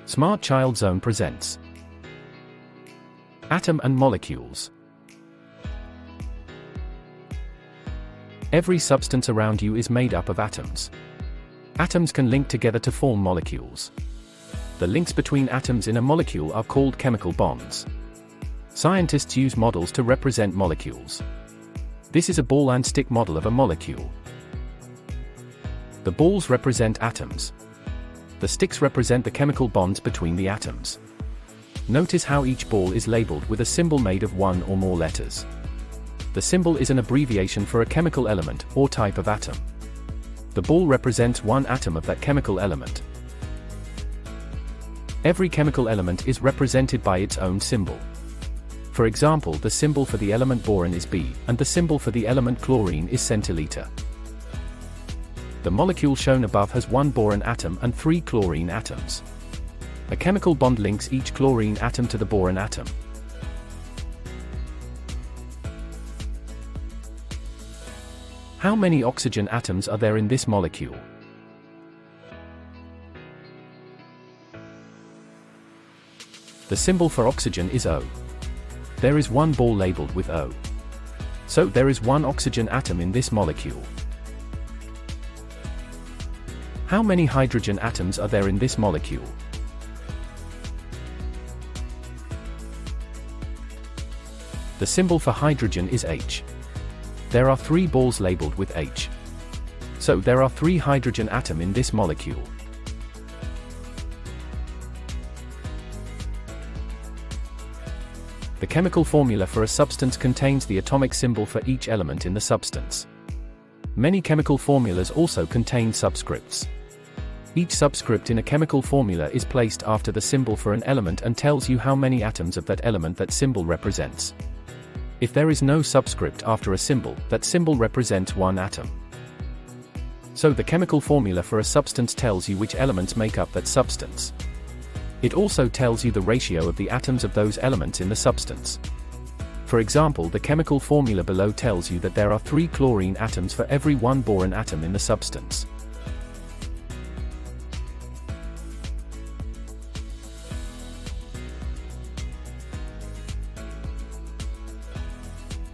Smart Child Zone presents Atom and Molecules. Every substance around you is made up of atoms. Atoms can link together to form molecules. The links between atoms in a molecule are called chemical bonds. Scientists use models to represent molecules. This is a ball and stick model of a molecule. The balls represent atoms. The sticks represent the chemical bonds between the atoms. Notice how each ball is labeled with a symbol made of one or more letters. The symbol is an abbreviation for a chemical element or type of atom. The ball represents one atom of that chemical element. Every chemical element is represented by its own symbol. For example, the symbol for the element boron is B, and the symbol for the element chlorine is centiliter. The molecule shown above has one boron atom and 3 chlorine atoms. A chemical bond links each chlorine atom to the boron atom. How many oxygen atoms are there in this molecule? The symbol for oxygen is O. There is one ball labeled with O. So there is one oxygen atom in this molecule. How many hydrogen atoms are there in this molecule? The symbol for hydrogen is H. There are 3 balls labeled with H. So there are 3 hydrogen atoms in this molecule. The chemical formula for a substance contains the atomic symbol for each element in the substance. Many chemical formulas also contain subscripts. Each subscript in a chemical formula is placed after the symbol for an element and tells you how many atoms of that element that symbol represents. If there is no subscript after a symbol, that symbol represents one atom. So the chemical formula for a substance tells you which elements make up that substance. It also tells you the ratio of the atoms of those elements in the substance. For example, the chemical formula below tells you that there are 3 chlorine atoms for every 1 boron atom in the substance.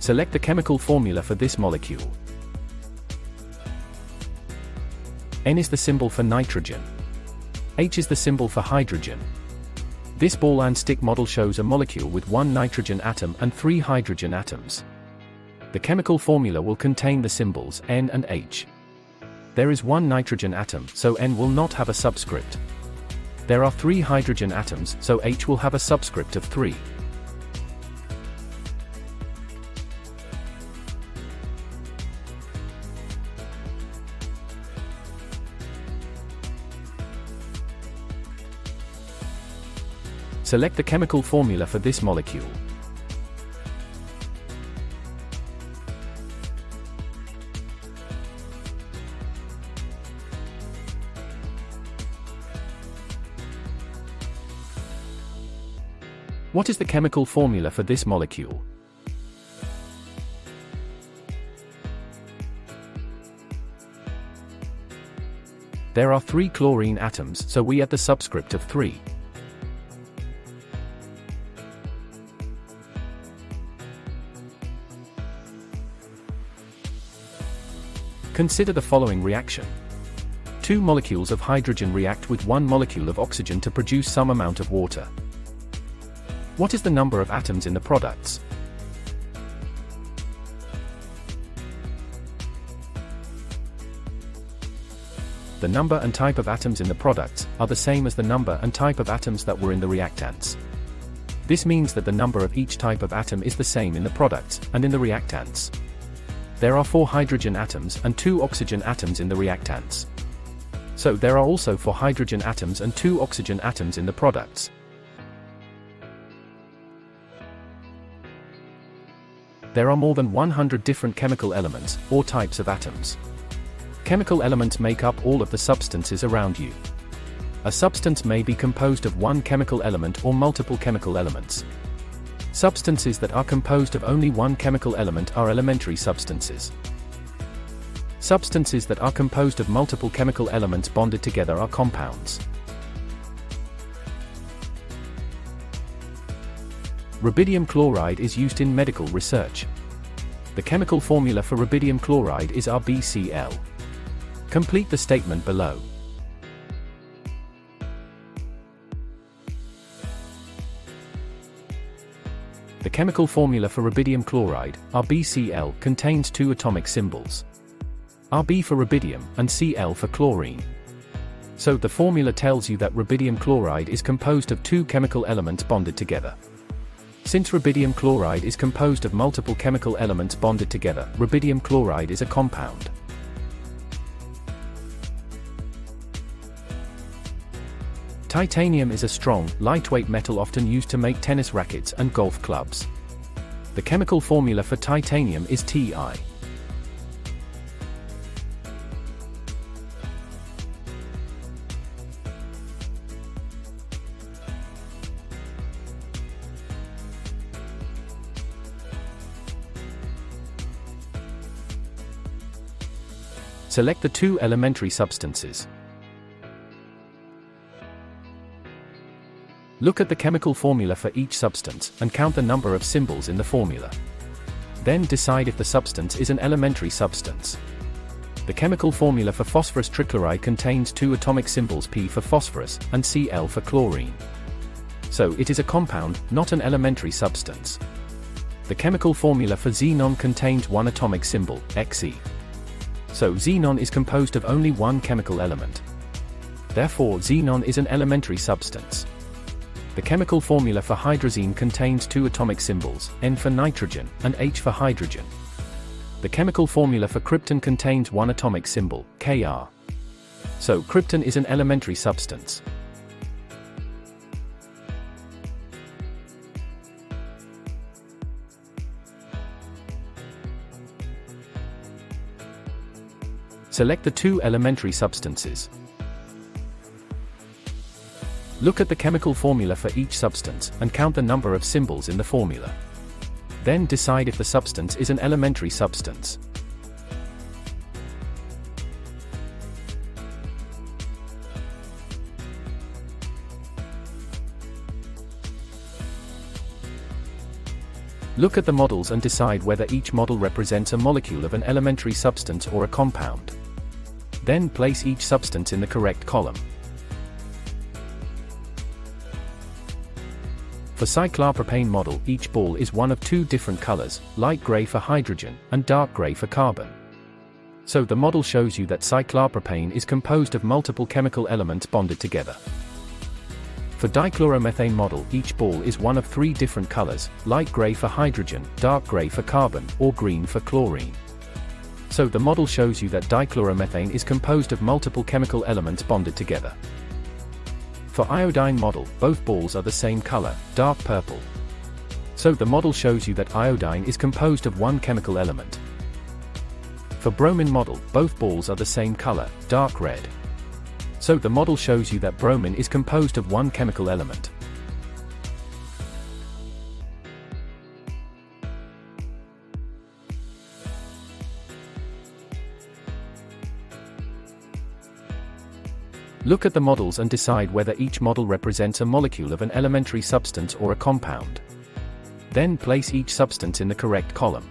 Select the chemical formula for this molecule. N is the symbol for nitrogen. H is the symbol for hydrogen. This ball and stick model shows a molecule with 1 nitrogen atom and 3 hydrogen atoms. The chemical formula will contain the symbols N and H. There is 1 nitrogen atom, so N will not have a subscript. There are 3 hydrogen atoms, so H will have a subscript of 3. Select the chemical formula for this molecule. What is the chemical formula for this molecule? There are 3 chlorine atoms, so we add the subscript of 3. Consider the following reaction. 2 molecules of hydrogen react with 1 molecule of oxygen to produce some amount of water. What is the number of atoms in the products? The number and type of atoms in the products are the same as the number and type of atoms that were in the reactants. This means that the number of each type of atom is the same in the products and in the reactants. There are 4 hydrogen atoms and 2 oxygen atoms in the reactants. So there are also 4 hydrogen atoms and 2 oxygen atoms in the products. There are more than 100 different chemical elements, or types of atoms. Chemical elements make up all of the substances around you. A substance may be composed of 1 chemical element or multiple chemical elements. Substances that are composed of only 1 chemical element are elementary substances. Substances that are composed of multiple chemical elements bonded together are compounds. Rubidium chloride is used in medical research. The chemical formula for rubidium chloride is RbCl. Complete the statement below. The chemical formula for rubidium chloride, RbCl, contains two atomic symbols. Rb for rubidium, and Cl for chlorine. So the formula tells you that rubidium chloride is composed of two chemical elements bonded together. Since rubidium chloride is composed of multiple chemical elements bonded together, rubidium chloride is a compound. Titanium is a strong, lightweight metal often used to make tennis rackets and golf clubs. The chemical formula for titanium is Ti. Select the two elementary substances. Look at the chemical formula for each substance, and count the number of symbols in the formula. Then decide if the substance is an elementary substance. The chemical formula for phosphorus trichloride contains two atomic symbols P for phosphorus, and Cl for chlorine. So it is a compound, not an elementary substance. The chemical formula for xenon contains one atomic symbol, Xe. So xenon is composed of only one chemical element. Therefore xenon is an elementary substance. The chemical formula for hydrazine contains two atomic symbols, N for nitrogen, and H for hydrogen. The chemical formula for krypton contains one atomic symbol, Kr. So krypton is an elementary substance. Select the two elementary substances. Look at the chemical formula for each substance, and count the number of symbols in the formula. Then decide if the substance is an elementary substance. Look at the models and decide whether each model represents a molecule of an elementary substance or a compound. Then place each substance in the correct column. For cyclopropane model, each ball is one of two different colors, light gray for hydrogen, and dark gray for carbon. So the model shows you that cyclopropane is composed of multiple chemical elements bonded together. For dichloromethane model, each ball is one of three different colors, light gray for hydrogen, dark gray for carbon, or green for chlorine. So the model shows you that dichloromethane is composed of multiple chemical elements bonded together. For iodine model, both balls are the same color, dark purple. So the model shows you that iodine is composed of one chemical element. For bromine model, both balls are the same color, dark red. So the model shows you that bromine is composed of one chemical element. Look at the models and decide whether each model represents a molecule of an elementary substance or a compound. Then place each substance in the correct column.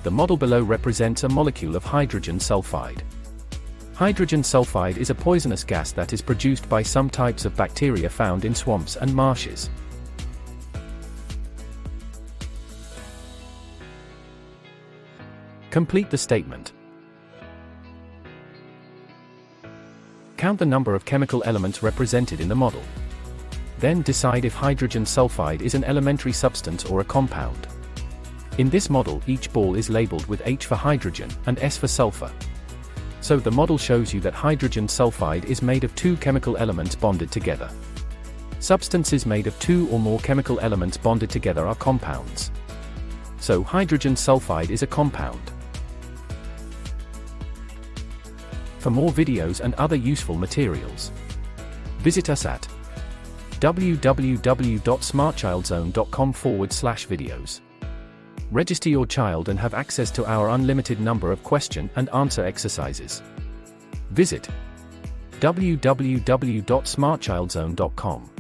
The model below represents a molecule of hydrogen sulfide. Hydrogen sulfide is a poisonous gas that is produced by some types of bacteria found in swamps and marshes. Complete the statement. Count the number of chemical elements represented in the model. Then decide if hydrogen sulfide is an elementary substance or a compound. In this model, each ball is labeled with H for hydrogen, and S for sulfur. So the model shows you that hydrogen sulfide is made of two chemical elements bonded together. Substances made of two or more chemical elements bonded together are compounds. So hydrogen sulfide is a compound. For more videos and other useful materials, visit us at www.smartchildzone.com/videos. Register your child and have access to our unlimited number of question and answer exercises. Visit www.smartchildzone.com.